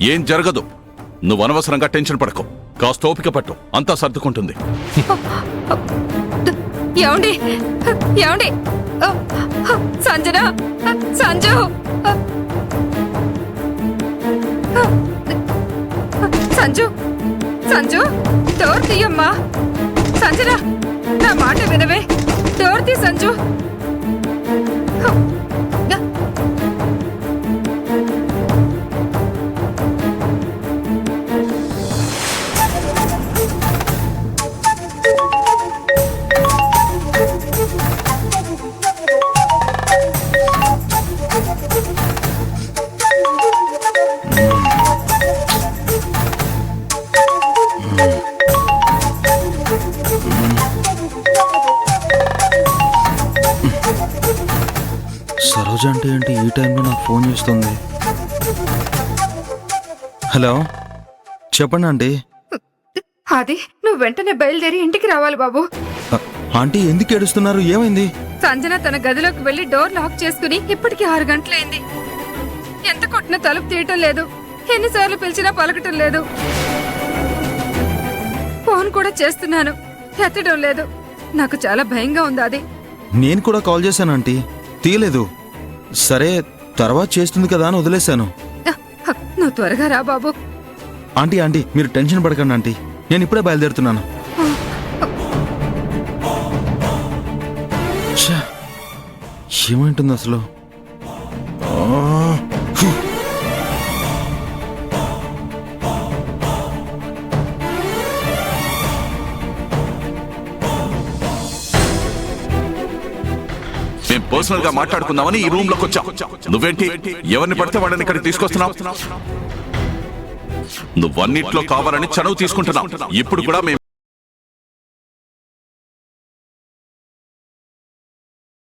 ఏం జరగదు. నువ్వు అనవసరంగా టెన్షన్ పడకు. కాస్త ఓపిక పట్టు, అంతా సర్దుకుంటుంది. ఏమండి ఏమండి సంజన, సంజు, సంజు, సంజు, డోర్ తీయమ్మా. సంజన, నా మాట వినవే, డోర్ తీ సంజు. సరోజ అంటే ఏంటి ఈ టైంలో నాకు ఫోన్ చేస్తుంది? హలో, చెప్పండి ఆంటీ. అది నువ్వు వెంటనే బయలుదేరి ఇంటికి రావాలి బాబు. ఆంటీ ఎందుకు ఏడుస్తున్నారు? ఏమైంది? సంజన తన గదిలోకి వెళ్లి డోర్ లాక్ చేసుకుని ఇప్పటికి 6 గంటలైంది. ఎంత కొట్టినా తలుపు తీయటం లేదు, ఎన్నిసార్లు పిలిచినా పలకటం లేదు. ఫోన్ కూడా చేస్తున్నాను, ఎత్తడం లేదు. నాకు చాలా భయంగా ఉంది. అది నేను కూడా కాల్ చేశాను ఆంటీ, తీయలేదు. సరే తర్వాత చేస్తుంది కదా అని వదిలేశాను. నువ్వు త్వరగా రా బాబు. ఆంటీ ఆంటీ మీరు టెన్షన్ పడకండి ఆంటీ, నేను ఇప్పుడే బయలుదేరుతున్నాను. ఛా, ఏమైంటుంది అసలు? మేం పర్సనల్ గా మాట్లాడుకుందామని ఈ రూమ్ లోకి వచ్చా. నువ్వేంటి ఎవరిని పడితే వాడిని ఇక్కడికి తీసుకొస్తున్నావు? నువ్వన్నిట్లో కావాలని చనువు తీసుకుంటున్నావు. ఇప్పుడు కూడా మేము